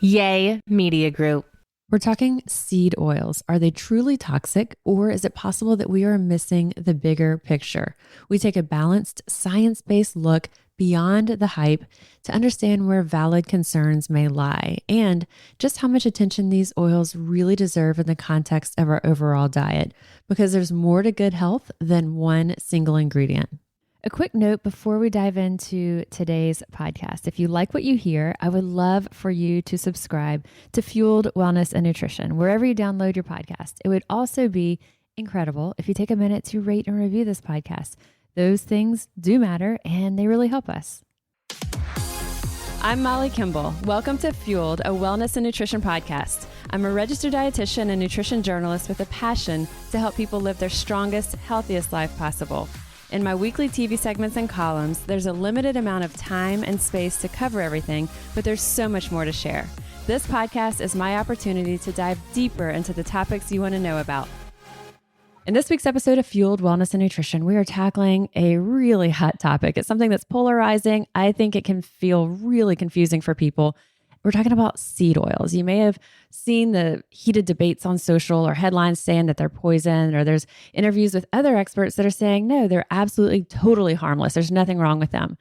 Yay, Media Group. We're talking seed oils. Are they truly toxic, or is it possible that we are missing the bigger picture? We take a balanced, science-based look beyond the hype to understand where valid concerns may lie and just how much attention these oils really deserve in the context of our overall diet, because there's more to good health than one single ingredient. A quick note before we dive into today's podcast. If you like what you hear, I would love for you to subscribe to Fueled Wellness and Nutrition, wherever you download your podcast. It would also be incredible if you take a minute to rate and review this podcast. Those things do matter and they really help us. I'm Molly Kimball. Welcome to Fueled, a wellness and nutrition podcast. I'm a registered dietitian and nutrition journalist with a passion to help people live their strongest, healthiest life possible. In my weekly TV segments and columns, there's a limited amount of time and space to cover everything, but there's so much more to share. This podcast is my opportunity to dive deeper into the topics you want to know about. In this week's episode of Fueled Wellness and Nutrition, we are tackling a really hot topic. It's something that's polarizing. I think it can feel really confusing for people. We're talking about seed oils. You may have seen the heated debates on social or headlines saying that they're poison, or there's interviews with other experts that are saying, no, they're absolutely, totally harmless. There's nothing wrong with them.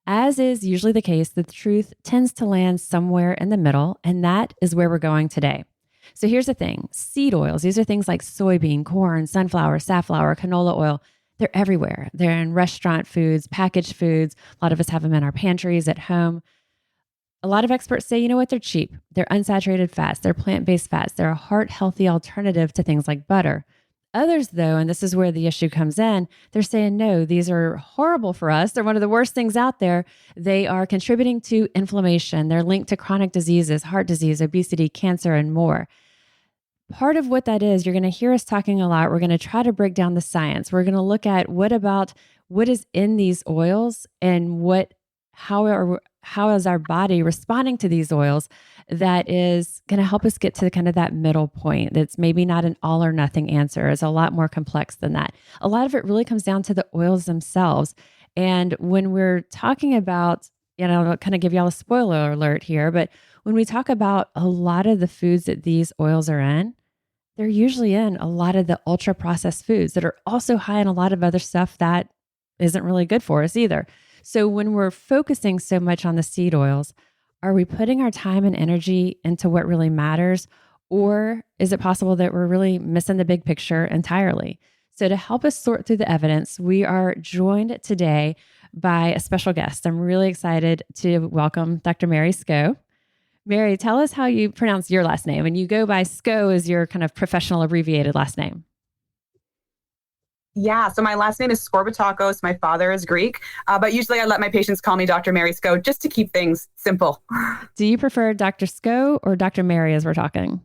As is usually the case, the truth tends to land somewhere in the middle, and that is where we're going today. So here's the thing. Seed oils, these are things like soybean, corn, sunflower, safflower, canola oil. They're everywhere. They're in restaurant foods, packaged foods. A lot of us have them in our pantries at home. A lot of experts say, you know what, they're cheap. They're unsaturated fats. They're plant-based fats. They're a heart-healthy alternative to things like butter. Others, though, and this is where the issue comes in, they're saying, no, these are horrible for us. They're one of the worst things out there. They are contributing to inflammation. They're linked to chronic diseases, heart disease, obesity, cancer, and more. Part of what that is, you're going to hear us talking a lot. We're going to try to break down the science. We're going to look at what is in these oils and how is our body responding to these oils that is going to help us get to kind of that middle point. That's maybe not an all or nothing answer. It's a lot more complex than that. A lot of it really comes down to the oils themselves. And when we're talking about, I'll kind of give y'all a spoiler alert here, but when we talk about a lot of the foods that these oils are in, they're usually in a lot of the ultra processed foods that are also high in a lot of other stuff that isn't really good for us either. So when we're focusing so much on the seed oils, are we putting our time and energy into what really matters? Or is it possible that we're really missing the big picture entirely? So to help us sort through the evidence, we are joined today by a special guest. I'm really excited to welcome Dr. Mary Sko. Mary, tell us how you pronounce your last name. And you go by Sko as your kind of professional abbreviated last name. Yeah, so my last name is Skorbatakos. My father is Greek, but usually I let my patients call me Dr. Mary Sko just to keep things simple. Do you prefer Dr. Sko or Dr. Mary as we're talking?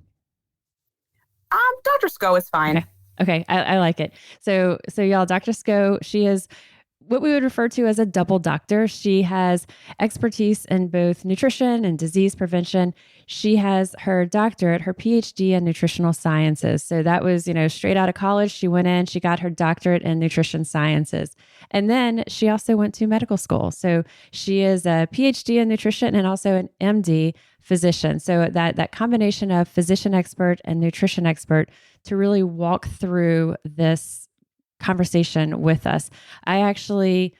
Dr. Sko is fine. Okay. I like it. So y'all, Dr. Sko, she is what we would refer to as a double doctor. She has expertise in both nutrition and disease prevention. She has her doctorate, her PhD in nutritional sciences. So that was, straight out of college. She went in, she got her doctorate in nutrition sciences. And then she also went to medical school. So she is a PhD in nutrition and also an MD physician. So that combination of physician expert and nutrition expert to really walk through this conversation with us. I actually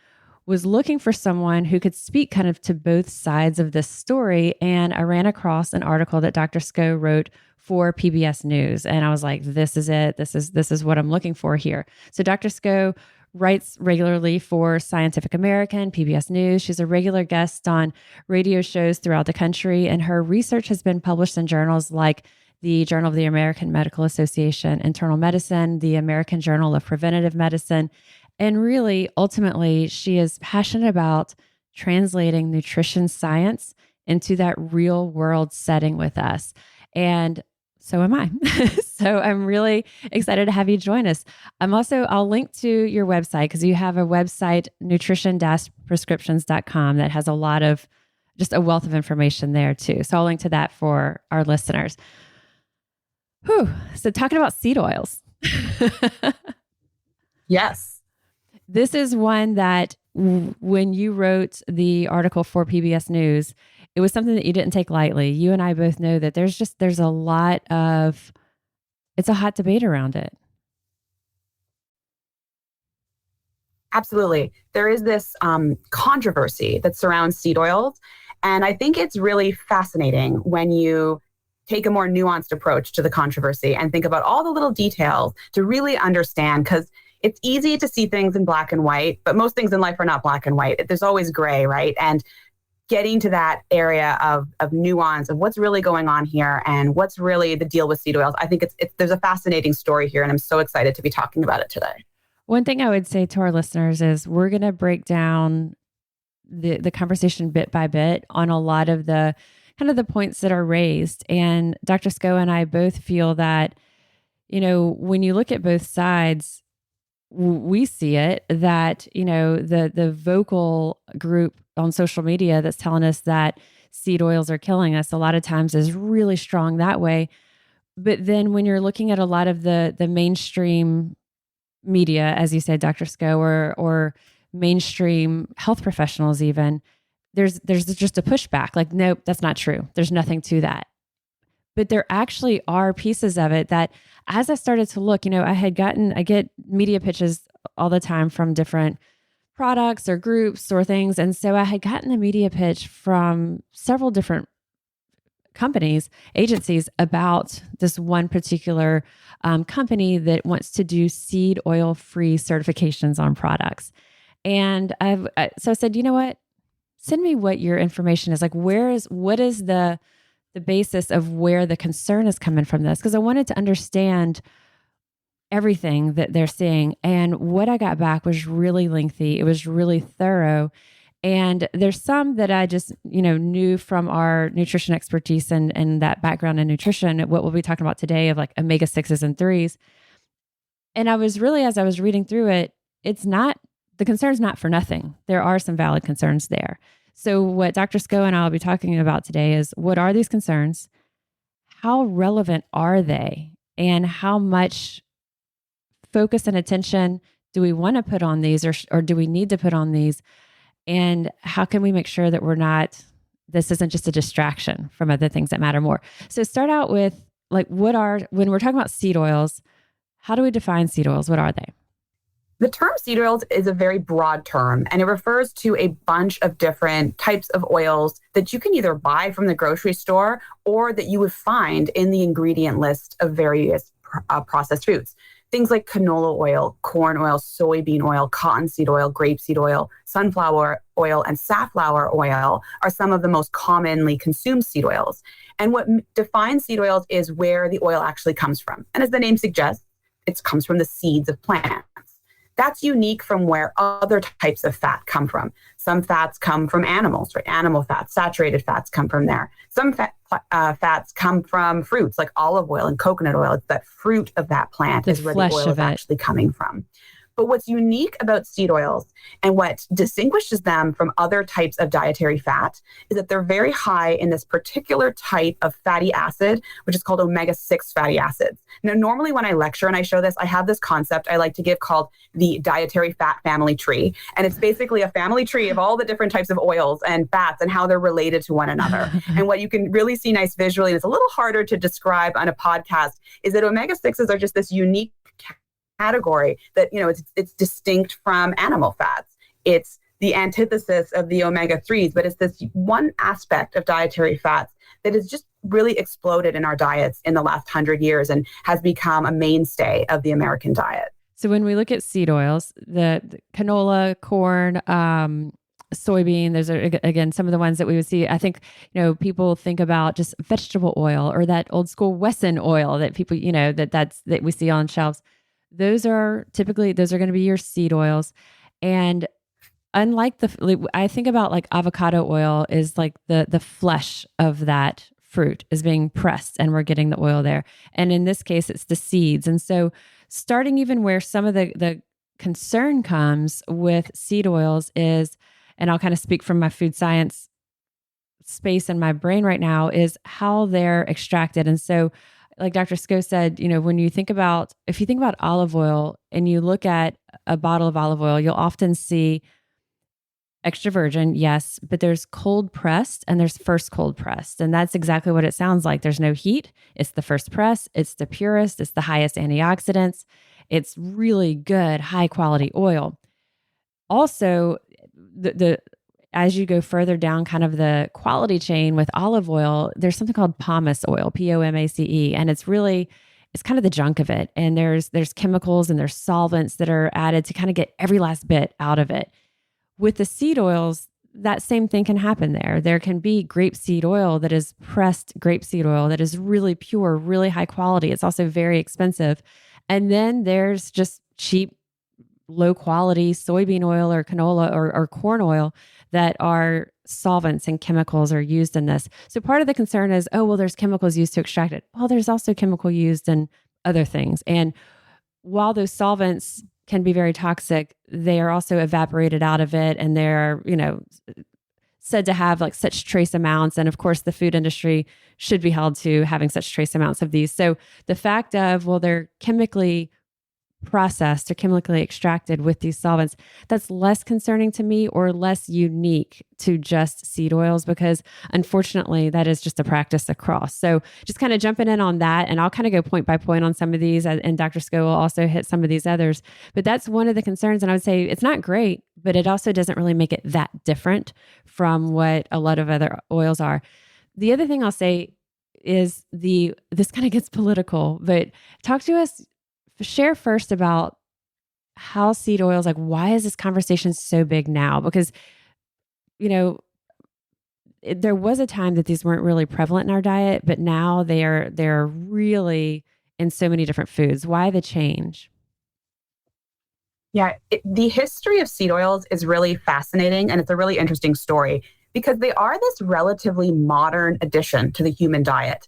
was looking for someone who could speak kind of to both sides of this story. And I ran across an article that Dr. Sko wrote for PBS News. And I was like, this is it. This is what I'm looking for here. So Dr. Sko writes regularly for Scientific American, PBS News. She's a regular guest on radio shows throughout the country. And her research has been published in journals like the Journal of the American Medical Association, Internal Medicine, the American Journal of Preventative Medicine. And really, ultimately, she is passionate about translating nutrition science into that real world setting with us. And so am I. So I'm really excited to have you join us. I'll link to your website because you have a website, nutrition-prescriptions.com, that has a lot of just a wealth of information there too. So I'll link to that for our listeners. So talking about seed oils. Yes. This is one that when you wrote the article for PBS News, it was something that you didn't take lightly. You and I both know that there's a lot of, it's a hot debate around it. Absolutely. There is this controversy that surrounds seed oils. And I think it's really fascinating when you take a more nuanced approach to the controversy and think about all the little details to really understand, because it's easy to see things in black and white, but most things in life are not black and white. There's always gray, right? And getting to that area of nuance of what's really going on here and what's really the deal with seed oils. I think there's a fascinating story here, and I'm so excited to be talking about it today. One thing I would say to our listeners is we're going to break down the conversation bit by bit on a lot of the kind of the points that are raised. And Dr. Sco and I both feel that, when you look at both sides, we see it that, the vocal group on social media that's telling us that seed oils are killing us a lot of times is really strong that way. But then when you're looking at a lot of the mainstream media, as you said, Dr. Sco, or mainstream health professionals, even there's just a pushback. Like, nope, that's not true. There's nothing to that. But there actually are pieces of it that, as I started to look, I get media pitches all the time from different products or groups or things, and so I had gotten a media pitch from several different companies, agencies, about this one particular company that wants to do seed oil free certifications on products. And so I said, you know what? Send me what your information is. Like, what is the basis of where the concern is coming from this? Because I wanted to understand everything that they're saying. And what I got back was really lengthy. It was really thorough. And there's some that I just, knew from our nutrition expertise and that background in nutrition, what we'll be talking about today of like omega 6s and 3s. And I was really, as I was reading through it, the concern's not for nothing. There are some valid concerns there. So what Dr. Sco and I will be talking about today is, what are these concerns? How relevant are they? And how much focus and attention do we want to put on these, or do we need to put on these? And how can we make sure that this isn't just a distraction from other things that matter more? So start out with, like, when we're talking about seed oils, how do we define seed oils? What are they? The term seed oils is a very broad term, and it refers to a bunch of different types of oils that you can either buy from the grocery store or that you would find in the ingredient list of various processed foods. Things like canola oil, corn oil, soybean oil, cottonseed oil, grapeseed oil, sunflower oil, and safflower oil are some of the most commonly consumed seed oils. And what defines seed oils is where the oil actually comes from. And as the name suggests, it comes from the seeds of plants. That's unique from where other types of fat come from. Some fats come from animals, right? Animal fats, saturated fats come from there. Some fats come from fruits like olive oil and coconut oil. It's that fruit of that plant is where the oil is actually coming from. But what's unique about seed oils and what distinguishes them from other types of dietary fat is that they're very high in this particular type of fatty acid, which is called omega-6 fatty acids. Now, normally when I lecture and I show this, I have this concept I like to give called the dietary fat family tree. And it's basically a family tree of all the different types of oils and fats and how they're related to one another. And what you can really see nice visually, and it's a little harder to describe on a podcast, is that omega-6s are just this unique category that, it's distinct from animal fats. It's the antithesis of the omega-3s, but it's this one aspect of dietary fats that has just really exploded in our diets in the last 100 years and has become a mainstay of the American diet. So when we look at seed oils, the canola, corn, soybean, those are, again, some of the ones that we would see. I think, people think about just vegetable oil or that old school Wesson oil that people, that we see on shelves. Those are going to be your seed oils. And unlike I think about like avocado oil is like the flesh of that fruit is being pressed and we're getting the oil there. And in this case, it's the seeds. And so starting even where some of the concern comes with seed oils is, and I'll kind of speak from my food science space in my brain right now, is how they're extracted. And so like Dr. Sco said, when if you think about olive oil and you look at a bottle of olive oil, you'll often see Extra virgin, yes, but there's cold pressed and there's first cold pressed. And that's exactly what it sounds like. There's no heat. It's the first press. It's the purest. It's the highest antioxidants. It's really good, high quality oil. Also, the as you go further down kind of the quality chain with olive oil, there's something called pomace oil, POMACE, and it's kind of the junk of it. And there's chemicals and there's solvents that are added to kind of get every last bit out of it. With the seed oils, that same thing can happen there. There can be grapeseed oil that is pressed grapeseed oil that is really pure, really high quality. It's also very expensive. And then there's just cheap, low quality soybean oil or canola or corn oil that are solvents and chemicals are used in this. So part of the concern is, oh, well, there's chemicals used to extract it. Well, there's also chemical used in other things. And while those solvents can be very toxic, they are also evaporated out of it. And they're, said to have like such trace amounts. And of course, the food industry should be held to having such trace amounts of these. So the fact of, well, they're chemically processed or chemically extracted with these solvents, that's less concerning to me or less unique to just seed oils, because unfortunately that is just a practice across. So just kind of jumping in on that, and I'll kind of go point by point on some of these, and Dr. Sco will also hit some of these others, but that's one of the concerns. And I would say it's not great, but it also doesn't really make it that different from what a lot of other oils are. The other thing I'll say is this kind of gets political, but talk to us. Share first about how seed oils, like why is this conversation so big now? Because, there was a time that these weren't really prevalent in our diet, but now they're really in so many different foods. Why the change? Yeah, the history of seed oils is really fascinating, and it's a really interesting story because they are this relatively modern addition to the human diet.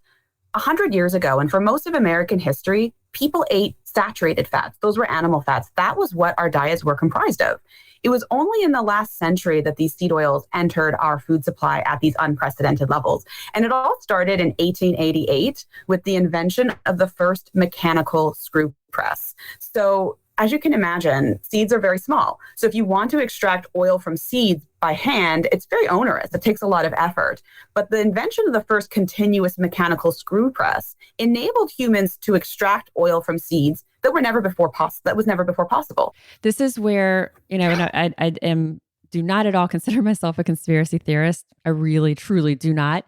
100 years ago, and for most of American history, people ate saturated fats. Those were animal fats. That was what our diets were comprised of. It was only in the last century that these seed oils entered our food supply at these unprecedented levels. And it all started in 1888 with the invention of the first mechanical screw press. So as you can imagine, seeds are very small. So if you want to extract oil from seeds by hand, it's very onerous. It takes a lot of effort. But the invention of the first continuous mechanical screw press enabled humans to extract oil from seeds that was never before possible. This is where, and I do not at all consider myself a conspiracy theorist. I really, truly do not.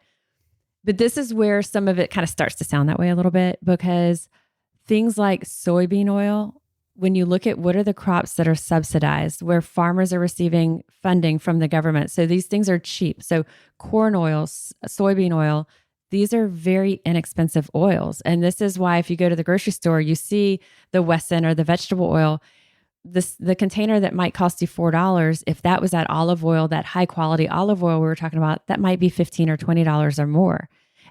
But this is where some of it kind of starts to sound that way a little bit, because things like soybean oil, when you look at what are the crops that are subsidized, where farmers are receiving funding from the government. So these things are cheap. So corn oil, soybean oil, these are very inexpensive oils. And this is why if you go to the grocery store, you see the Wesson or the vegetable oil, the container that might cost you $4, if that was that olive oil, that high quality olive oil we were talking about, that might be $15 or $20 or more.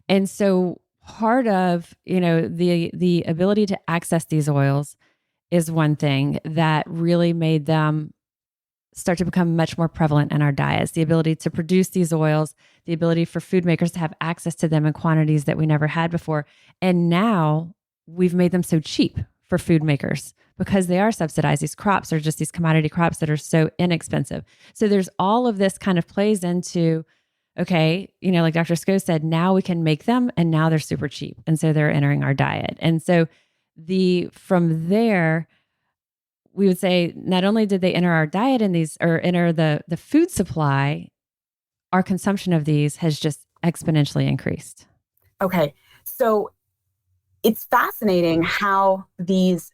And so part of, the ability to access these oils is one thing that really made them start to become much more prevalent in our diets. The ability to produce these oils, the ability for food makers to have access to them in quantities that we never had before. And now we've made them so cheap for food makers because they are subsidized. These crops are just these commodity crops that are so inexpensive. So there's all of this kind of plays into, okay, like Dr. Sco said, now we can make them and now they're super cheap. And so they're entering our diet. And so from there, we would say not only did they enter our diet in these or enter the food supply, our consumption of these has just exponentially increased. Okay. So it's fascinating how these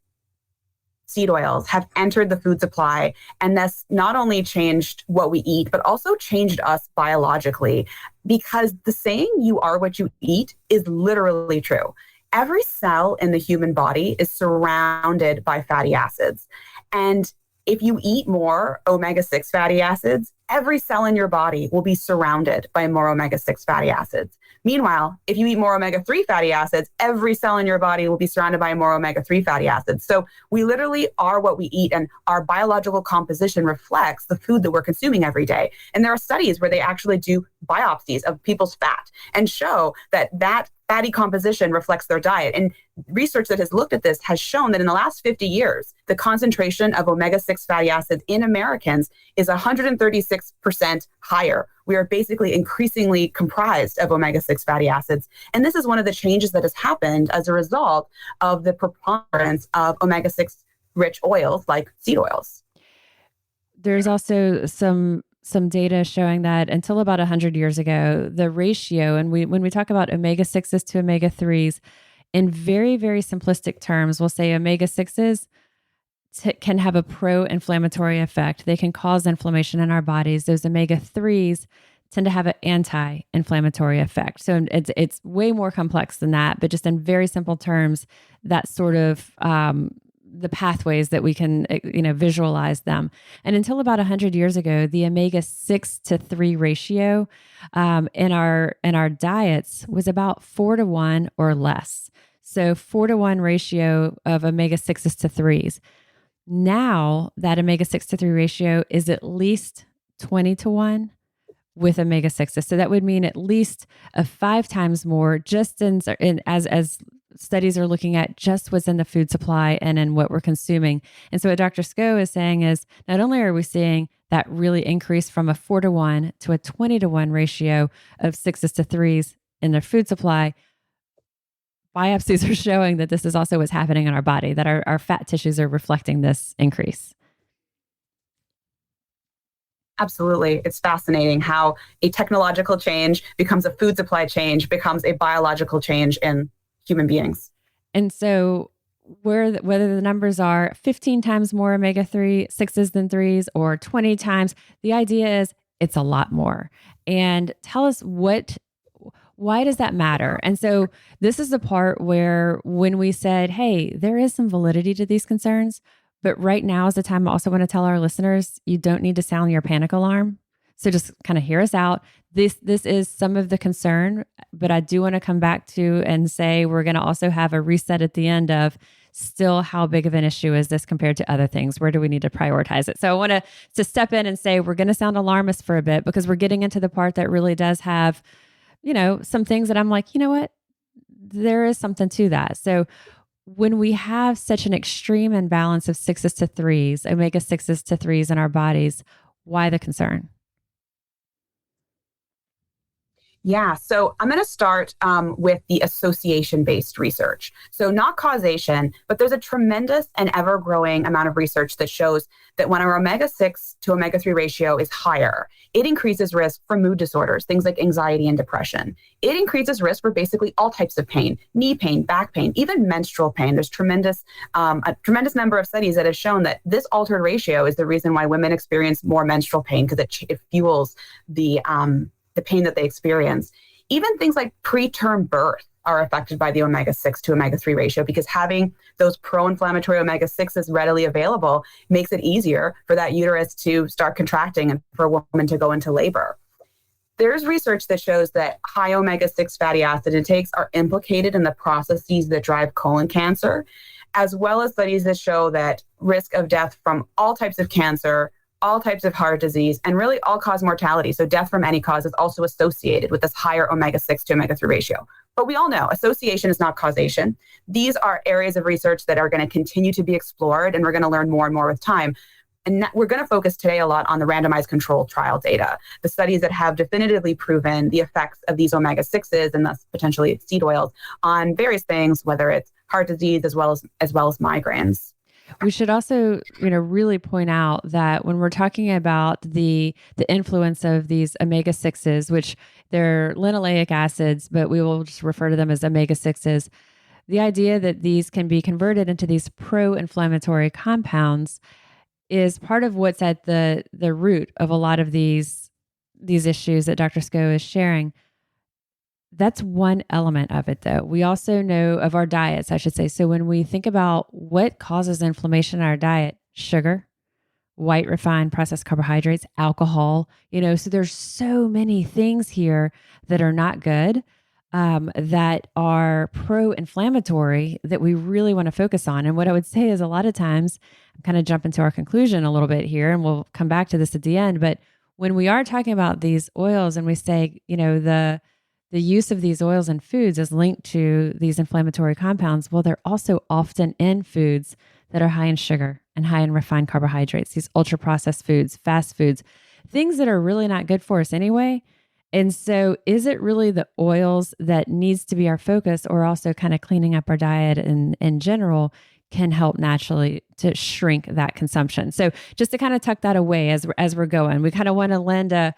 seed oils have entered the food supply and thus not only changed what we eat, but also changed us biologically, because the saying "you are what you eat" is literally true. Every cell in the human body is surrounded by fatty acids. And if you eat more omega-6 fatty acids, every cell in your body will be surrounded by more omega-6 fatty acids. Meanwhile, if you eat more omega-3 fatty acids, every cell in your body will be surrounded by more omega-3 fatty acids. So we literally are what we eat, and our biological composition reflects the food that we're consuming every day. And there are studies where they actually do biopsies of people's fat and show that fatty composition reflects their diet. And research that has looked at this has shown that in the last 50 years, the concentration of omega-6 fatty acids in Americans is 136% higher. We are basically increasingly comprised of omega-6 fatty acids. And this is one of the changes that has happened as a result of the preponderance of omega-6 rich oils like seed oils. There's also some data showing that until about 100 years ago, the ratio, and when we talk about omega-6s to omega-3s, in very, very simplistic terms, we'll say omega-6s can have a pro-inflammatory effect. They can cause inflammation in our bodies. Those omega-3s tend to have an anti-inflammatory effect. So it's way more complex than that, but just in very simple terms, that sort of the pathways that we can, visualize them. And until about 100 years ago, the omega-6 to 3 ratio in our diets was about 4-to-1 or less. So 4-to-1 ratio of omega-6s to 3s. Now that omega-6 to 3 ratio is at least 20-to-1 with omega-6s. So that would mean at least 5 times more just as studies are looking at just what's in the food supply and in what we're consuming. And so what Dr. Sco is saying is not only are we seeing that really increase from a 4-to-1 to a 20-to-1 ratio of 6s to 3s in their food supply, biopsies are showing that this is also what's happening in our body, that our fat tissues are reflecting this increase. Absolutely. It's fascinating how a technological change becomes a food supply change, becomes a biological change in human beings. And so whether the numbers are 15 times more omega-3 6s than 3s or 20 times, the idea is it's a lot more. And tell us why does that matter? And so this is the part where when we said, hey, there is some validity to these concerns, but right now is the time I also want to tell our listeners, you don't need to sound your panic alarm. So just kind of hear us out. This is some of the concern, but I do want to come back to and say we're going to also have a reset at the end of still how big of an issue is this compared to other things? Where do we need to prioritize it? So I want to step in and say we're going to sound alarmist for a bit because we're getting into the part that really does have, some things that I'm like, you know what? There is something to that. So when we have such an extreme imbalance of 6s to 3s, omega-6s to 3s in our bodies, why the concern? Yeah, so I'm going to start with the association-based research. So not causation, but there's a tremendous and ever-growing amount of research that shows that when our omega-6 to omega-3 ratio is higher, it increases risk for mood disorders, things like anxiety and depression. It increases risk for basically all types of pain, knee pain, back pain, even menstrual pain. There's a tremendous number of studies that have shown that this altered ratio is the reason why women experience more menstrual pain because it fuels the pain that they experience. Even things like preterm birth are affected by the omega-6 to omega-3 ratio because having those pro-inflammatory omega-6s readily available makes it easier for that uterus to start contracting and for a woman to go into labor. There's research that shows that high omega-6 fatty acid intakes are implicated in the processes that drive colon cancer, as well as studies that show that risk of death from all types of cancer, all types of heart disease, and really all-cause mortality. So death from any cause is also associated with this higher omega-6 to omega-3 ratio. But we all know association is not causation. These are areas of research that are going to continue to be explored, and we're going to learn more and more with time. And we're going to focus today a lot on the randomized controlled trial data, the studies that have definitively proven the effects of these omega-6s and thus potentially seed oils on various things, whether it's heart disease as well as migraines. We should also, really point out that when we're talking about the influence of these omega-6s, which they're linoleic acids, but we will just refer to them as omega-6s, the idea that these can be converted into these pro-inflammatory compounds is part of what's at the root of a lot of these issues that Dr. Sco is sharing. That's one element of it, though. We also know of our diets, I should say. So when we think about what causes inflammation in our diet, sugar, white refined processed carbohydrates, alcohol, so there's so many things here that are not good, that are pro-inflammatory that we really want to focus on. And what I would say is a lot of times, I'm kind of jumping to our conclusion a little bit here, and we'll come back to this at the end. But when we are talking about these oils and we say, the the use of these oils in foods is linked to these inflammatory compounds. Well, they're also often in foods that are high in sugar and high in refined carbohydrates, these ultra processed foods, fast foods, things that are really not good for us anyway. And so, is it really the oils that needs to be our focus, or also kind of cleaning up our diet in general can help naturally to shrink that consumption? So, just to kind of tuck that away as we're going, we kind of want to lend a,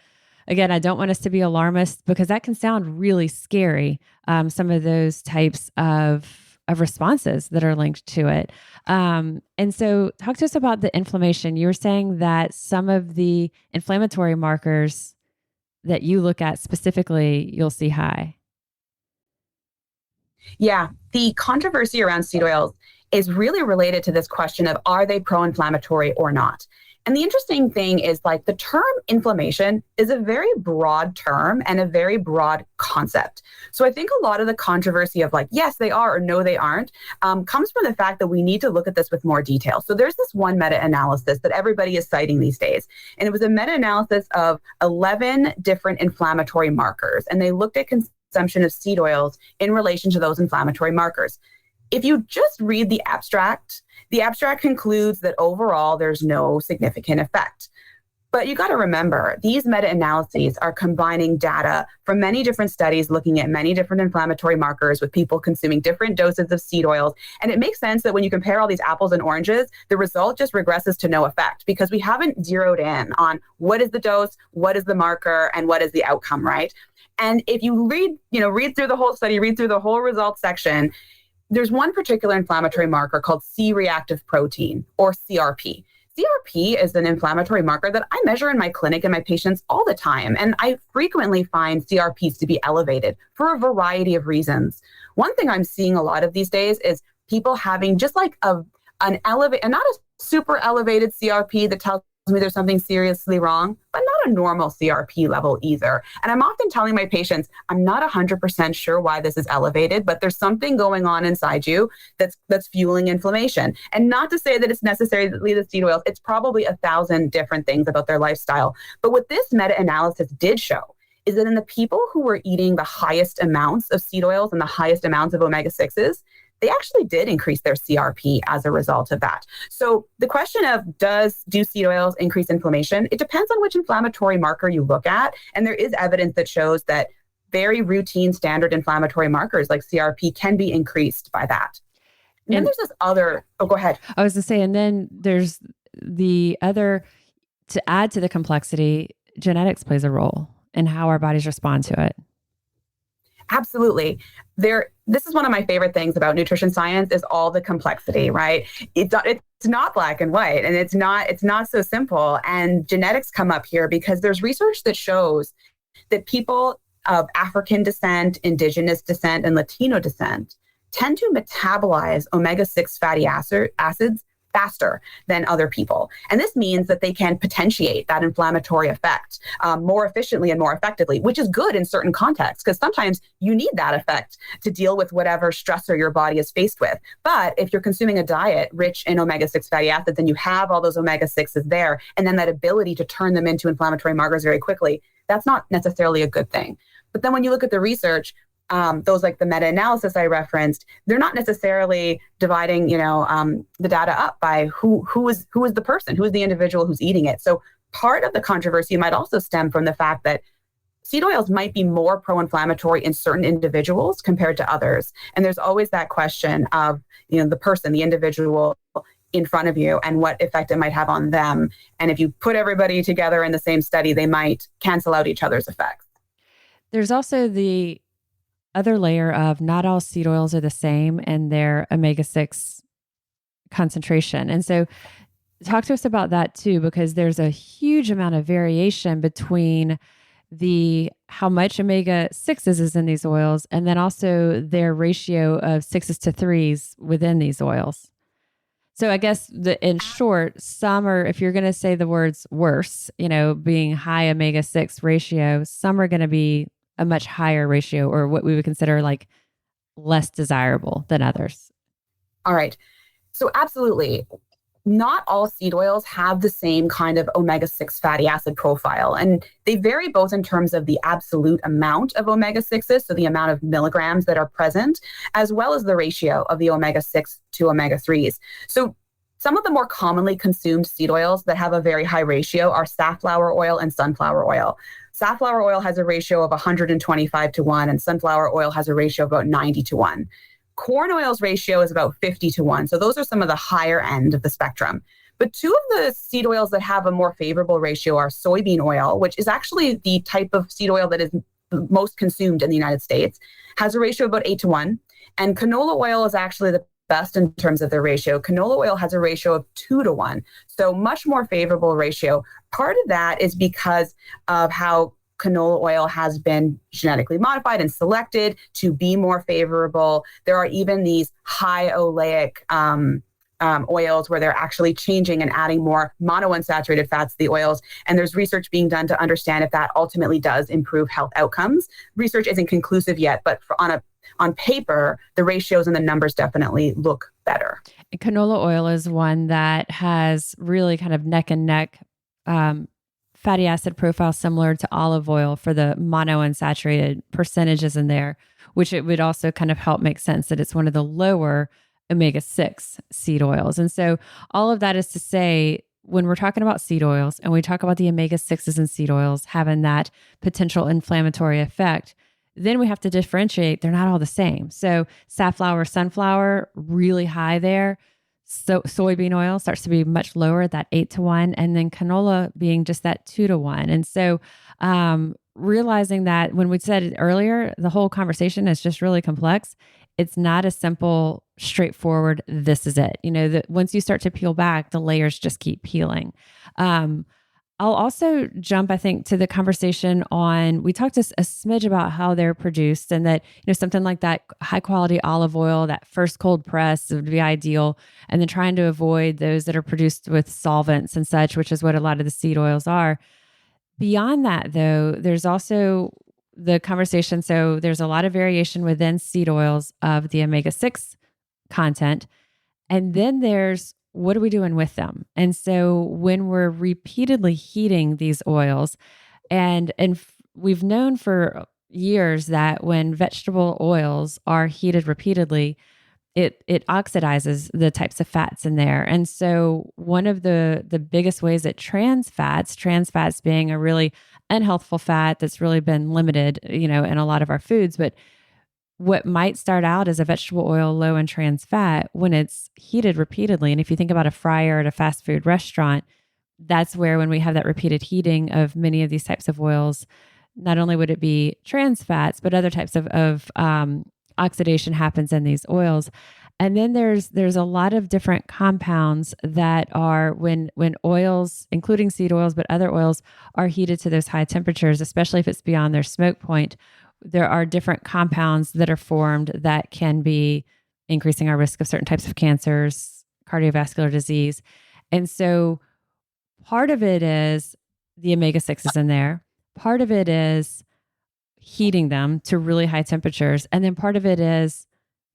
again, I don't want us to be alarmist because that can sound really scary. Some of those types of responses that are linked to it. And so, talk to us about the inflammation. You were saying that some of the inflammatory markers that you look at specifically, you'll see high. Yeah, the controversy around seed oils is really related to this question of are they pro-inflammatory or not? And the interesting thing is like the term inflammation is a very broad term and a very broad concept. So I think a lot of the controversy of like, yes, they are or no, they aren't, comes from the fact that we need to look at this with more detail. So there's this one meta-analysis that everybody is citing these days. And it was a meta-analysis of 11 different inflammatory markers. And they looked at consumption of seed oils in relation to those inflammatory markers. If you just read the abstract concludes that overall there's no significant effect. But you got to remember, these meta-analyses are combining data from many different studies looking at many different inflammatory markers with people consuming different doses of seed oils. And it makes sense that when you compare all these apples and oranges, the result just regresses to no effect because we haven't zeroed in on what is the dose, what is the marker, and what is the outcome, right? And if you read through the whole study, read through the whole results section, there's one particular inflammatory marker called C-reactive protein, or CRP. CRP is an inflammatory marker that I measure in my clinic and my patients all the time. And I frequently find CRPs to be elevated for a variety of reasons. One thing I'm seeing a lot of these days is people having just like an elevated, not a super elevated CRP that tells me there's something seriously wrong, but not a normal CRP level either. And I'm often telling my patients, I'm not 100% sure why this is elevated, but there's something going on inside you that's fueling inflammation. And not to say that it's necessarily the seed oils, it's probably 1,000 different things about their lifestyle. But what this meta-analysis did show is that in the people who were eating the highest amounts of seed oils and the highest amounts of omega-6s, they actually did increase their CRP as a result of that. So the question of do seed oils increase inflammation? It depends on which inflammatory marker you look at. And there is evidence that shows that very routine standard inflammatory markers like CRP can be increased by that. And then there's this other, go ahead. I was to say, and then there's the other, to add to the complexity, genetics plays a role in how our bodies respond to it. Absolutely. This is one of my favorite things about nutrition science is all the complexity, right? It's not black and white, and it's not so simple. And genetics come up here because there's research that shows that people of African descent, indigenous descent, and Latino descent tend to metabolize omega-6 fatty acids faster than other people. And this means that they can potentiate that inflammatory effect more efficiently and more effectively, which is good in certain contexts, because sometimes you need that effect to deal with whatever stressor your body is faced with. But if you're consuming a diet rich in omega-6 fatty acids and you have all those omega-6s there, and then that ability to turn them into inflammatory markers very quickly, that's not necessarily a good thing. But then when you look at the research, those like the meta-analysis I referenced, they're not necessarily dividing, the data up by who is the person, who is the individual who's eating it. So part of the controversy might also stem from the fact that seed oils might be more pro-inflammatory in certain individuals compared to others. And there's always that question of, the person, the individual in front of you and what effect it might have on them. And if you put everybody together in the same study, they might cancel out each other's effects. There's also the other layer of not all seed oils are the same in their omega-6 concentration. And so talk to us about that too, because there's a huge amount of variation between how much omega-6s is in these oils and then also their ratio of 6s to 3s within these oils. So I guess in short, some are, if you're going to say the words worse, being high omega-6 ratio, some are going to be a much higher ratio or what we would consider like less desirable than others. All right. So absolutely. not all seed oils have the same kind of omega-6 fatty acid profile. And they vary both in terms of the absolute amount of omega-6s, so the amount of milligrams that are present, as well as the ratio of the omega-6 to omega-3s. So some of the more commonly consumed seed oils that have a very high ratio are safflower oil and sunflower oil. Safflower oil has a ratio of 125 to 1, and sunflower oil has a ratio of about 90 to 1. Corn oil's ratio is about 50 to 1. So those are some of the higher end of the spectrum. But two of the seed oils that have a more favorable ratio are soybean oil, which is actually the type of seed oil that is most consumed in the United States, has a ratio of about 8 to 1. And canola oil is actually the best in terms of their ratio. Canola oil has a ratio of 2 to 1. So much more favorable ratio. Part of that is because of how canola oil has been genetically modified and selected to be more favorable. There are even these high oleic oils where they're actually changing and adding more monounsaturated fats to the oils. And there's research being done to understand if that ultimately does improve health outcomes. Research isn't conclusive yet, but on paper, the ratios and the numbers definitely look better. Canola oil is one that has really kind of neck and neck fatty acid profile similar to olive oil for the monounsaturated percentages in there, which it would also kind of help make sense that it's one of the lower omega-6 seed oils. And so all of that is to say, when we're talking about seed oils and we talk about the omega-6s in seed oils having that potential inflammatory effect, then we have to differentiate. They're not all the same. So safflower, sunflower, really high there. So soybean oil starts to be much lower, that 8 to 1, and then canola being just that 2 to 1. And so realizing that when we said it earlier, the whole conversation is just really complex. It's not a simple, straightforward, this is it. You know, that once you start to peel back, the layers just keep peeling. I'll also jump, I think, to the conversation on, we talked a smidge about how they're produced and that, you know, something like that high quality olive oil, that first cold press would be ideal. And then trying to avoid those that are produced with solvents and such, which is what a lot of the seed oils are. Beyond that, though, there's also the conversation. So there's a lot of variation within seed oils of the omega-6 content. And then there's, what are we doing with them? And so when we're repeatedly heating these oils, and we've known for years that when vegetable oils are heated repeatedly, it oxidizes the types of fats in there. And so one of the biggest ways that trans fats being a really unhealthful fat that's really been limited, you know, in a lot of our foods, but what might start out as a vegetable oil low in trans fat, when it's heated repeatedly, and if you think about a fryer at a fast food restaurant, that's where when we have that repeated heating of many of these types of oils, not only would it be trans fats, but other types of oxidation happens in these oils. And then there's a lot of different compounds that are when oils, including seed oils, but other oils are heated to those high temperatures, especially if it's beyond their smoke point, there are different compounds that are formed that can be increasing our risk of certain types of cancers, cardiovascular disease. And so part of it is the omega-6s in there. Part of it is heating them to really high temperatures. And then part of it is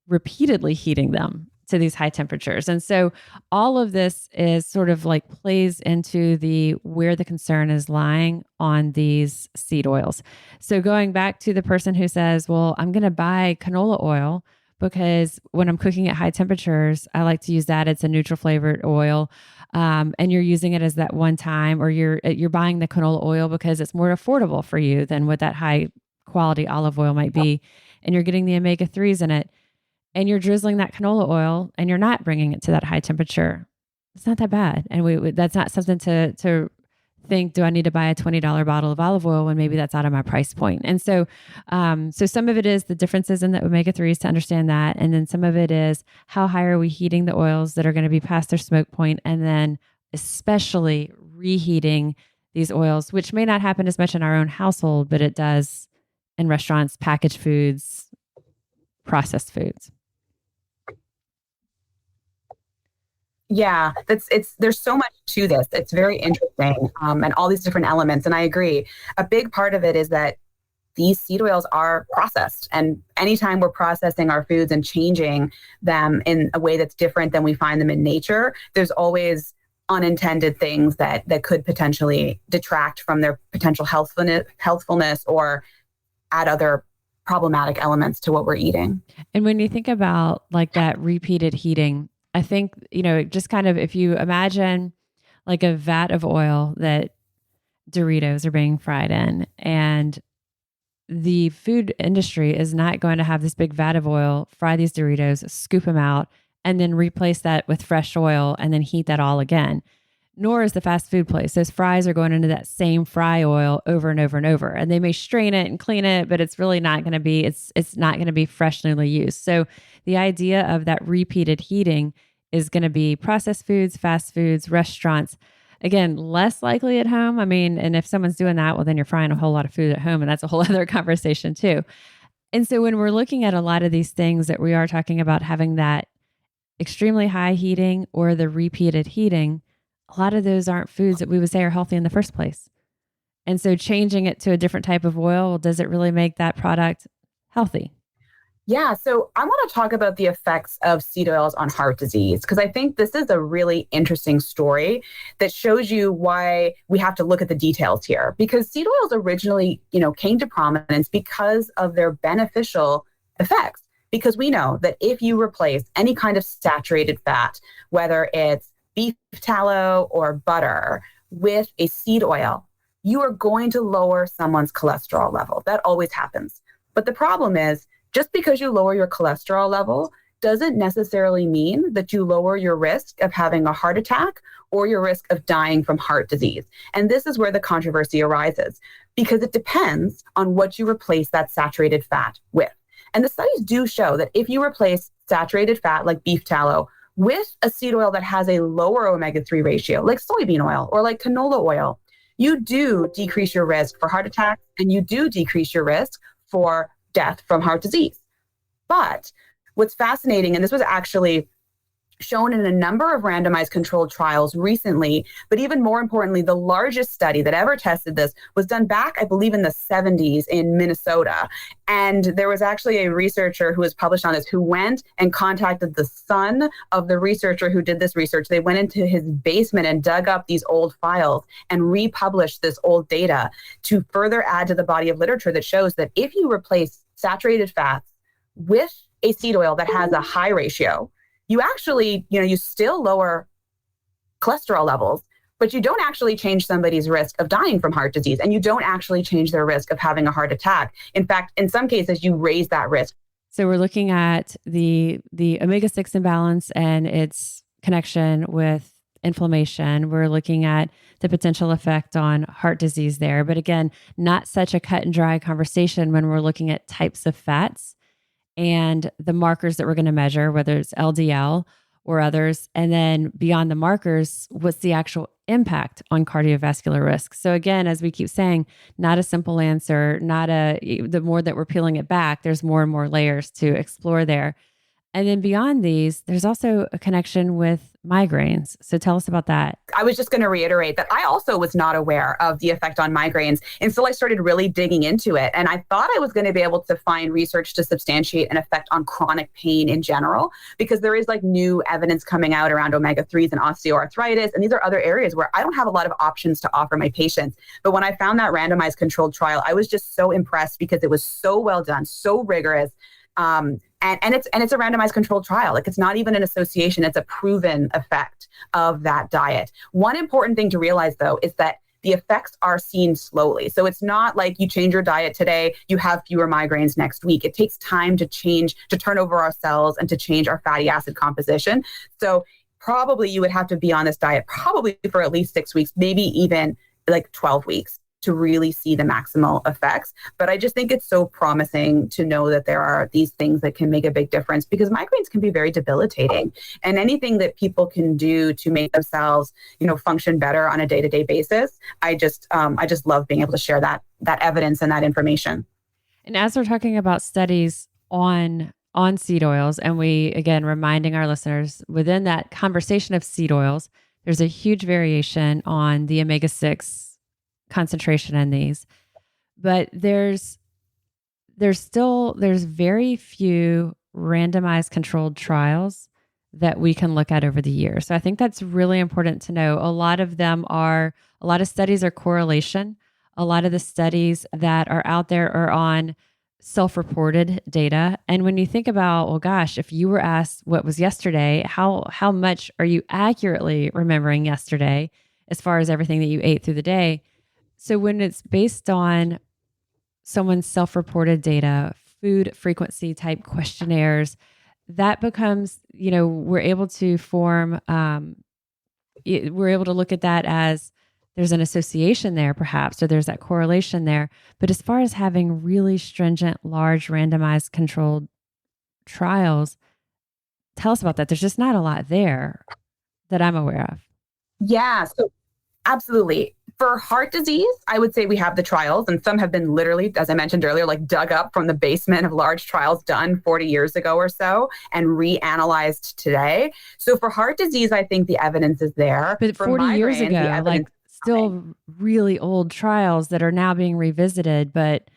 repeatedly heating them to these high temperatures. And so all of this is sort of like plays into where the concern is lying on these seed oils. So going back to the person who says, well, I'm going to buy canola oil because when I'm cooking at high temperatures, I like to use that. It's a neutral flavored oil. And you're using it as that one time, or you're buying the canola oil because it's more affordable for you than what that high quality olive oil might be. And you're getting the omega-3s in it. And you're drizzling that canola oil and you're not bringing it to that high temperature. It's not that bad. And that's not something to think, do I need to buy a $20 bottle of olive oil when maybe that's out of my price point? And so, so some of it is the differences in the omega-3s to understand that. And then some of it is how high are we heating the oils that are going to be past their smoke point, and then especially reheating these oils, which may not happen as much in our own household, but it does in restaurants, packaged foods, processed foods. Yeah, there's so much to this. It's very interesting, and all these different elements. And I agree. A big part of it is that these seed oils are processed. And anytime we're processing our foods and changing them in a way that's different than we find them in nature, there's always unintended things that could potentially detract from their potential healthfulness or add other problematic elements to what we're eating. And when you think about like that repeated heating, I think, just kind of if you imagine like a vat of oil that Doritos are being fried in, and the food industry is not going to have this big vat of oil, fry these Doritos, scoop them out, and then replace that with fresh oil and then heat that all again. Nor is the fast food place. Those fries are going into that same fry oil over and over and over. And they may strain it and clean it, but it's really not going to be, it's not going to be freshly used. So the idea of that repeated heating is going to be processed foods, fast foods, restaurants. Again, less likely at home. I mean, and if someone's doing that, well, then you're frying a whole lot of food at home, and that's a whole other conversation too. And so when we're looking at a lot of these things that we are talking about having that extremely high heating or the repeated heating, a lot of those aren't foods that we would say are healthy in the first place. And so changing it to a different type of oil, does it really make that product healthy? Yeah, so I want to talk about the effects of seed oils on heart disease, because I think this is a really interesting story that shows you why we have to look at the details here. Because seed oils originally, came to prominence because of their beneficial effects. Because we know that if you replace any kind of saturated fat, whether it's beef tallow or butter, with a seed oil, you are going to lower someone's cholesterol level. That always happens. But the problem is, just because you lower your cholesterol level doesn't necessarily mean that you lower your risk of having a heart attack or your risk of dying from heart disease. And this is where the controversy arises, because it depends on what you replace that saturated fat with. And the studies do show that if you replace saturated fat like beef tallow with a seed oil that has a lower omega-3 ratio, like soybean oil or like canola oil, you do decrease your risk for heart attacks, and you do decrease your risk for death from heart disease. But what's fascinating, and this was actually shown in a number of randomized controlled trials recently, but even more importantly, the largest study that ever tested this was done back, I believe, in the 70s in Minnesota. And there was actually a researcher who was published on this who went and contacted the son of the researcher who did this research. They went into his basement and dug up these old files and republished this old data to further add to the body of literature that shows that if you replace saturated fats with a seed oil that has a high ratio, you actually, you still lower cholesterol levels, but you don't actually change somebody's risk of dying from heart disease, and you don't actually change their risk of having a heart attack. In fact, in some cases, you raise that risk. So we're looking at the omega-6 imbalance and its connection with inflammation. We're looking at the potential effect on heart disease there. But again, not such a cut and dry conversation when we're looking at types of fats and the markers that we're going to measure, whether it's LDL or others. And then beyond the markers, what's the actual impact on cardiovascular risk? So again, as we keep saying, not a simple answer, the more that we're peeling it back, there's more and more layers to explore there. And then beyond these, there's also a connection with migraines. So tell us about that. I was just going to reiterate that I also was not aware of the effect on migraines until I started really digging into it. And I thought I was going to be able to find research to substantiate an effect on chronic pain in general, because there is like new evidence coming out around omega-3s and osteoarthritis. And these are other areas where I don't have a lot of options to offer my patients. But when I found that randomized controlled trial, I was just so impressed because it was so well done, so rigorous. And it's a randomized controlled trial. Like, it's not even an association. It's a proven effect of that diet. One important thing to realize, though, is that the effects are seen slowly. So it's not like you change your diet today, you have fewer migraines next week. It takes time to turn over our cells and to change our fatty acid composition. So probably you would have to be on this diet probably for at least 6 weeks, maybe even like 12 weeks to really see the maximal effects. But I just think it's so promising to know that there are these things that can make a big difference, because migraines can be very debilitating. And anything that people can do to make themselves, function better on a day-to-day basis, I just love being able to share that evidence and that information. And as we're talking about studies on seed oils, and we, again, reminding our listeners within that conversation of seed oils, there's a huge variation on the omega-6 concentration in these. But there's there's very few randomized controlled trials that we can look at over the years. So I think that's really important to know. A lot of studies are correlation. A lot of the studies that are out there are on self-reported data. And when you think about, well, gosh, if you were asked what was yesterday, how much are you accurately remembering yesterday as far as everything that you ate through the day? So when it's based on someone's self-reported data, food frequency type questionnaires, that becomes, we're able to we're able to look at that as there's an association there perhaps, or there's that correlation there. But as far as having really stringent, large, randomized controlled trials, tell us about that. There's just not a lot there that I'm aware of. Yeah. So absolutely. For heart disease, I would say we have the trials, and some have been literally, as I mentioned earlier, like dug up from the basement of large trials done 40 years ago or so and reanalyzed today. So for heart disease, I think the evidence is there. But for 40 years migraines, the ago, evidence like still really old trials that are now being revisited, but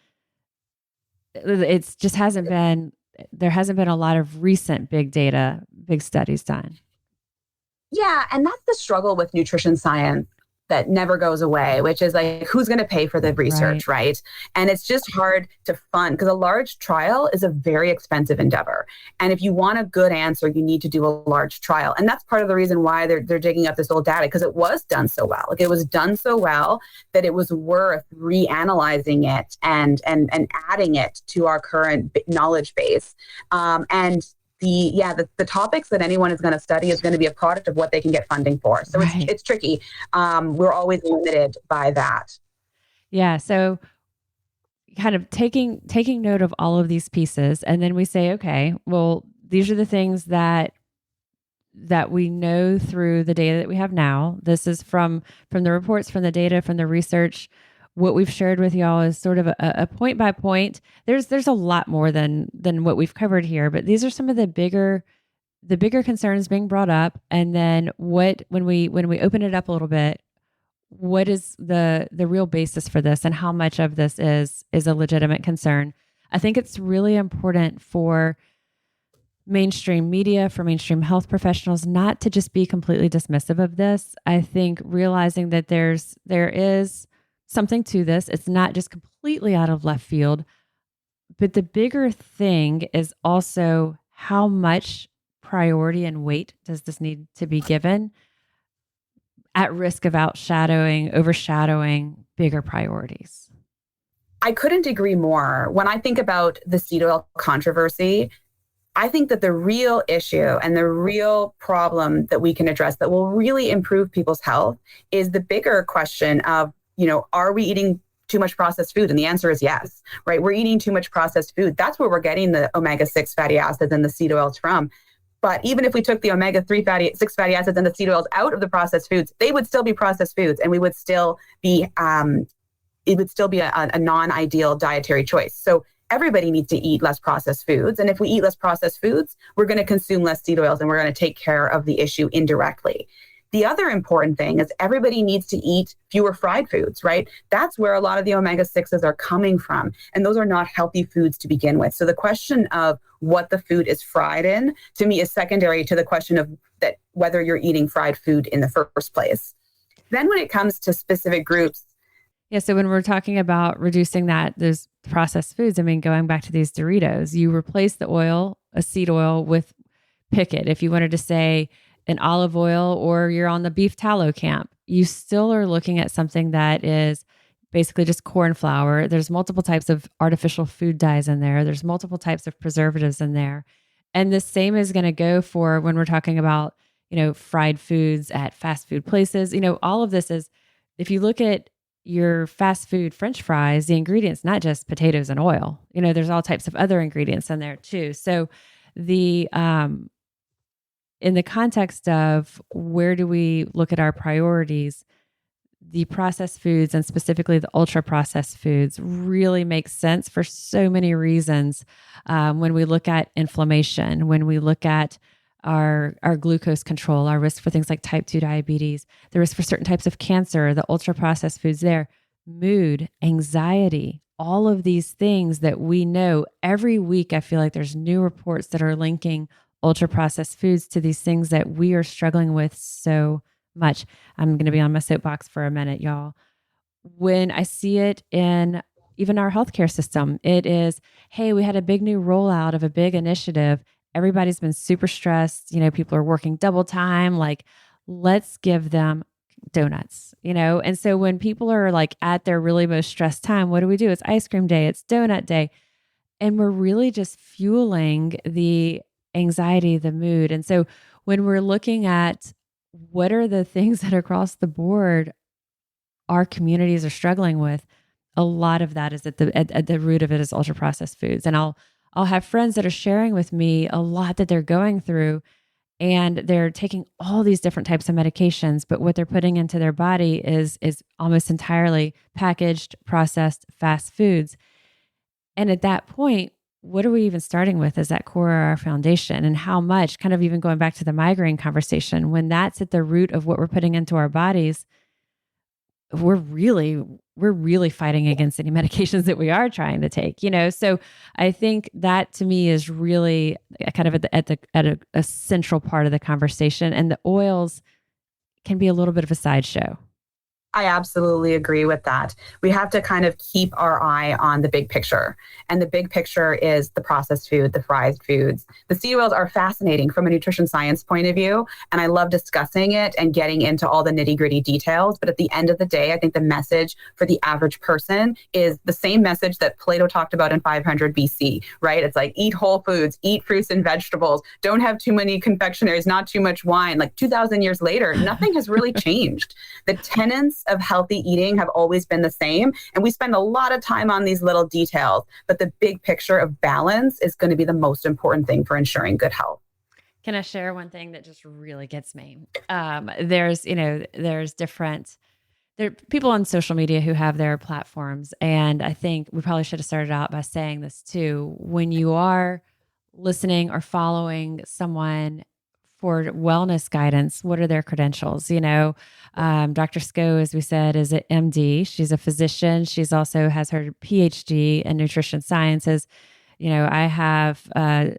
it's just there hasn't been a lot of recent big studies done. Yeah, and that's the struggle with nutrition science that never goes away, which is like, who's going to pay for the research, right? And it's just hard to fund because a large trial is a very expensive endeavor. And if you want a good answer, you need to do a large trial. And that's part of the reason why they're digging up this old data, because it was done so well. Like, it was done so well that it was worth reanalyzing it and adding it to our current knowledge base. And the topics that anyone is going to study is going to be a product of what they can get funding for. So it's tricky. We're always limited by that. Yeah. So kind of taking note of all of these pieces, and then we say, okay, well, these are the things that we know through the data that we have now. This is from the reports, from the data, from the research. What we've shared with y'all is sort of a point by point. There's a lot more than what we've covered here, but these are some of the bigger concerns being brought up. And then when we open it up a little bit, what is the real basis for this, and how much of this is a legitimate concern? I think it's really important for mainstream media, for mainstream health professionals, not to just be completely dismissive of this. I think realizing that there is something to this. It's not just completely out of left field. But the bigger thing is also how much priority and weight does this need to be given at risk of overshadowing bigger priorities. I couldn't agree more. When I think about the seed oil controversy, I think that the real issue and the real problem that we can address that will really improve people's health is the bigger question of, are we eating too much processed food? And the answer is yes, right? We're eating too much processed food. That's where we're getting the omega-6 fatty acids and the seed oils from. But even if we took the omega-6 fatty acids and the seed oils out of the processed foods, they would still be processed foods, and we would still be, it would still be a non-ideal dietary choice. So everybody needs to eat less processed foods. And if we eat less processed foods, we're going to consume less seed oils, and we're going to take care of the issue indirectly. The other important thing is everybody needs to eat fewer fried foods, right? That's where a lot of the omega-6s are coming from. And those are not healthy foods to begin with. So the question of what the food is fried in, to me, is secondary to the question of that whether you're eating fried food in the first place. Then when it comes to specific groups. Yeah. So when we're talking about reducing those processed foods, I mean, going back to these Doritos, you replace a seed oil with, pick it. If you wanted to say an olive oil, or you're on the beef tallow camp, you still are looking at something that is basically just corn flour. There's multiple types of artificial food dyes in there. There's multiple types of preservatives in there. And the same is going to go for when we're talking about, fried foods at fast food places. All of this is, if you look at your fast food French fries, the ingredients, not just potatoes and oil, there's all types of other ingredients in there too. So in the context of where do we look at our priorities, the processed foods, and specifically the ultra processed foods, really make sense for so many reasons. When we look at inflammation, when we look at our glucose control, our risk for things like type 2 diabetes, the risk for certain types of cancer, the ultra processed foods there, mood, anxiety, all of these things that we know every week. I feel like there's new reports that are linking ultra processed foods to these things that we are struggling with so much. I'm going to be on my soapbox for a minute, y'all. When I see it in even our healthcare system, it is, hey, we had a big new rollout of a big initiative. Everybody's been super stressed. People are working double time. Like, let's give them donuts, And so when people are like at their really most stressed time, what do we do? It's ice cream day, it's donut day. And we're really just fueling the anxiety, the mood. And so when we're looking at what are the things that across the board our communities are struggling with, a lot of that is at the root of it is ultra processed foods. And I'll have friends that are sharing with me a lot that they're going through, and they're taking all these different types of medications, but what they're putting into their body is almost entirely packaged, processed, fast foods. And at that point, what are we even starting with as that core of our foundation? And how much, kind of even going back to the migraine conversation, when that's at the root of what we're putting into our bodies, we're really fighting against any medications that we are trying to take, So I think that to me is really kind of at a central part of the conversation, and the oils can be a little bit of a sideshow. I absolutely agree with that. We have to kind of keep our eye on the big picture. And the big picture is the processed food, the fried foods. The seed oils are fascinating from a nutrition science point of view. And I love discussing it and getting into all the nitty gritty details. But at the end of the day, I think the message for the average person is the same message that Plato talked about in 500 BC, right? It's like, eat whole foods, eat fruits and vegetables, don't have too many confectionaries, not too much wine. Like 2,000 years later, nothing has really changed. The tenets of healthy eating have always been the same. And we spend a lot of time on these little details, but the big picture of balance is going to be the most important thing for ensuring good health. Can I share one thing that just really gets me? There's different, there are people on social media who have their platforms. And I think we probably should have started out by saying this too. When you are listening or following someone for wellness guidance, what are their credentials? Dr. Sco, as we said, is an MD. She's a physician. She's also has her PhD in nutrition sciences. I have a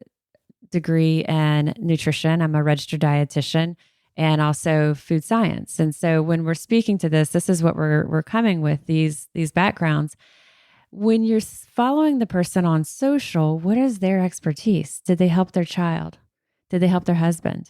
degree in nutrition. I'm a registered dietitian and also food science. And so when we're speaking to this is what we're coming with, these backgrounds. When you're following the person on social, what is their expertise? Did they help their child? Did they help their husband?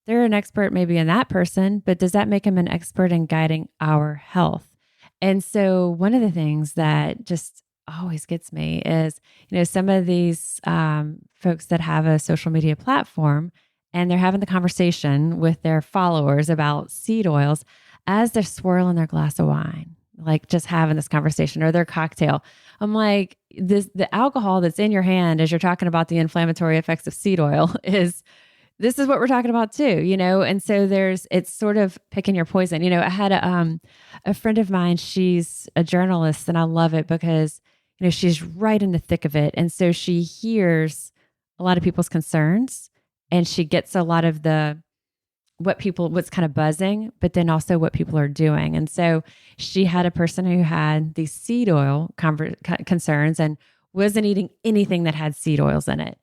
They're an expert maybe in that person, but does that make them an expert in guiding our health? And so one of the things that just always gets me is, some of these folks that have a social media platform and they're having the conversation with their followers about seed oils as they're swirling their glass of wine, like just having this conversation, or their cocktail. I'm like, the alcohol that's in your hand as you're talking about the inflammatory effects of seed oil this is what we're talking about too, And so it's sort of picking your poison. I had a friend of mine, she's a journalist, and I love it because, she's right in the thick of it. And so she hears a lot of people's concerns, and she gets a lot of what's kind of buzzing, but then also what people are doing. And so she had a person who had these seed oil concerns and wasn't eating anything that had seed oils in it.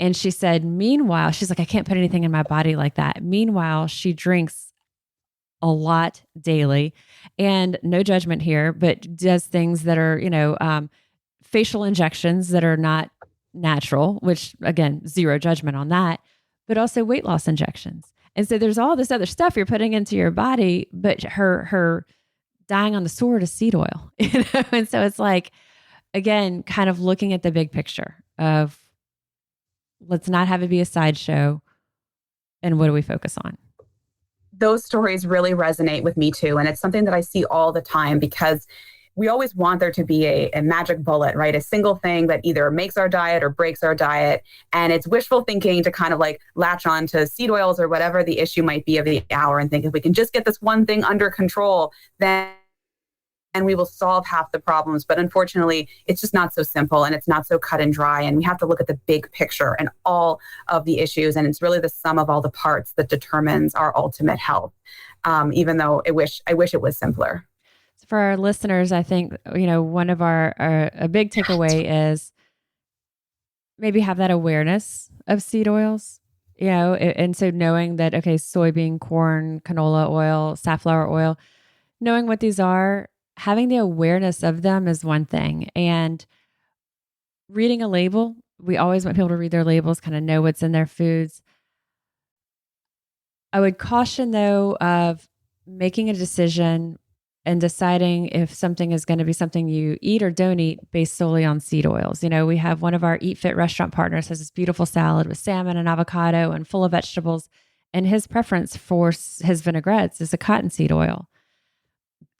And she said, meanwhile, she's like, I can't put anything in my body like that. Meanwhile, she drinks a lot daily, and no judgment here, but does things that are, facial injections that are not natural, which again, zero judgment on that, but also weight loss injections. And so there's all this other stuff you're putting into your body, but her dying on the sword is seed oil, And so it's like, again, kind of looking at the big picture of, let's not have it be a sideshow. And what do we focus on? Those stories really resonate with me too. And it's something that I see all the time because we always want there to be a magic bullet, right? A single thing that either makes our diet or breaks our diet. And it's wishful thinking to kind of like latch on to seed oils or whatever the issue might be of the hour and think if we can just get this one thing under control, then and we will solve half the problems. But unfortunately, it's just not so simple and it's not so cut and dry. And we have to look at the big picture and all of the issues. And it's really the sum of all the parts that determines our ultimate health, even though I wish it was simpler. For our listeners, I think, one of a big takeaway is maybe have that awareness of seed oils, and so knowing that, okay, soybean, corn, canola oil, safflower oil, knowing what these are, having the awareness of them is one thing. And reading a label, we always want people to read their labels, kind of know what's in their foods. I would caution though of making a decision and deciding if something is going to be something you eat or don't eat based solely on seed oils. We have one of our Eat Fit restaurant partners has this beautiful salad with salmon and avocado and full of vegetables. And his preference for his vinaigrettes is a cottonseed oil.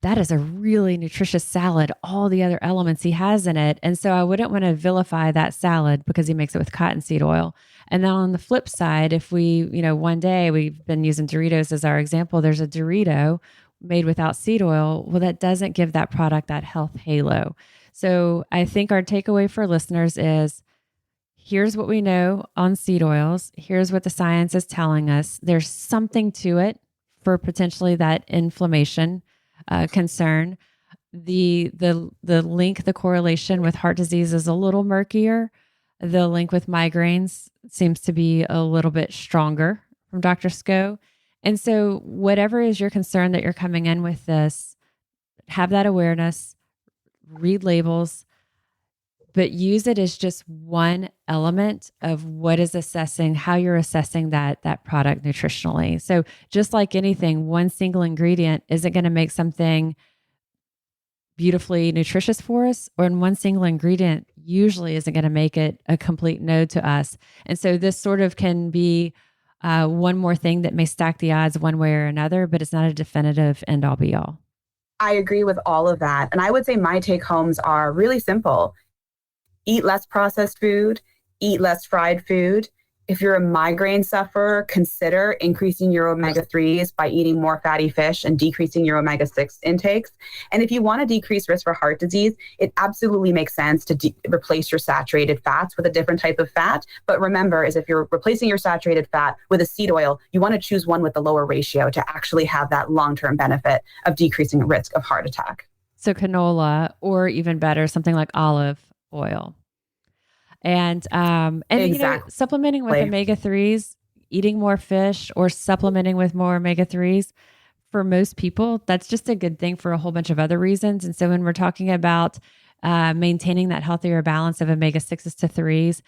That is a really nutritious salad, all the other elements he has in it. And so I wouldn't want to vilify that salad because he makes it with cottonseed oil. And then on the flip side, if we, one day we've been using Doritos as our example, there's a Dorito made without seed oil. Well, that doesn't give that product that health halo. So I think our takeaway for listeners is here's what we know on seed oils. Here's what the science is telling us. There's something to it for potentially that inflammation concern. The link, the correlation with heart disease is a little murkier. The link with migraines seems to be a little bit stronger from Dr. Sko. And so whatever is your concern that you're coming in with this, have that awareness, read labels, but use it as just one element of what is assessing, how you're assessing that product nutritionally. So just like anything, one single ingredient isn't going to make something beautifully nutritious for us, or in one single ingredient usually isn't going to make it a complete no to us. And so this sort of can be one more thing that may stack the odds one way or another, but it's not a definitive end all be all. I agree with all of that. And I would say my take homes are really simple. Eat less processed food, eat less fried food. If you're a migraine sufferer, consider increasing your omega-3s by eating more fatty fish and decreasing your omega-6 intakes. And if you want to decrease risk for heart disease, it absolutely makes sense to replace your saturated fats with a different type of fat. But remember, is if you're replacing your saturated fat with a seed oil, you want to choose one with the lower ratio to actually have that long-term benefit of decreasing risk of heart attack. So canola, or even better, something like olive oil. And Exactly. Supplementing with omega-3s, eating more fish or supplementing with more omega-3s, for most people, that's just a good thing for a whole bunch of other reasons. And so when we're talking about maintaining that healthier balance of omega-6s to 3s,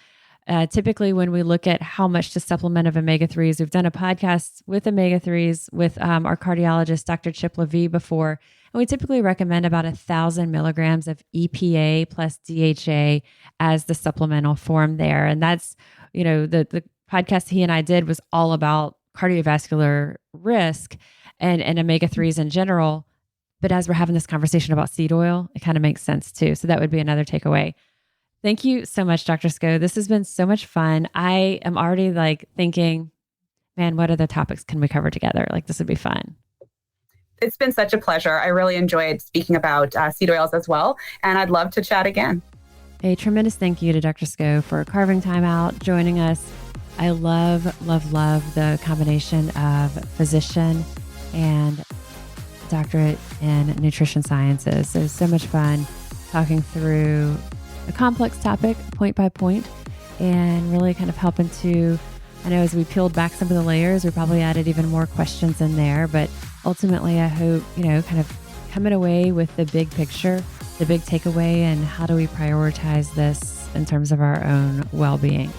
typically when we look at how much to supplement of omega-3s, we've done a podcast with omega-3s with our cardiologist, Dr. Chip Levy, before. And we typically recommend about 1,000 milligrams of EPA plus DHA as the supplemental form there. And that's, the podcast he and I did was all about cardiovascular risk and omega-3s in general. But as we're having this conversation about seed oil, it kind of makes sense too. So that would be another takeaway. Thank you so much, Dr. Sko. This has been so much fun. I am already thinking, man, what other topics can we cover together? This would be fun. It's been such a pleasure. I really enjoyed speaking about seed oils as well, and I'd love to chat again. A tremendous thank you to Dr. Sko for carving time out, joining us. I love, love, love the combination of physician and doctorate in nutrition sciences. It was so much fun talking through a complex topic point by point and really kind of helping to, I know as we peeled back some of the layers, we probably added even more questions in there, but ultimately I hope, kind of coming away with the big picture, the big takeaway, and how do we prioritize this in terms of our own well-being.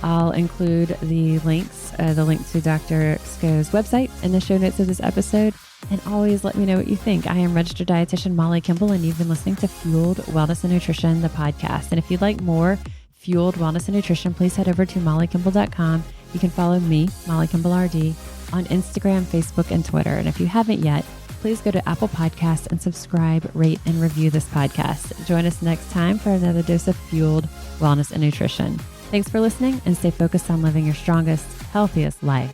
I'll include the links, the link to Dr. Sko's website in the show notes of this episode. And always let me know what you think. I am registered dietitian Molly Kimball, and you've been listening to Fueled Wellness and Nutrition, the podcast. And if you'd like more Fueled Wellness and Nutrition, please head over to mollykimball.com. You can follow me, Molly Kimball RD, on Instagram, Facebook, and Twitter. And if you haven't yet, please go to Apple Podcasts and subscribe, rate, and review this podcast. Join us next time for another dose of Fueled Wellness and Nutrition. Thanks for listening, and stay focused on living your strongest, healthiest life.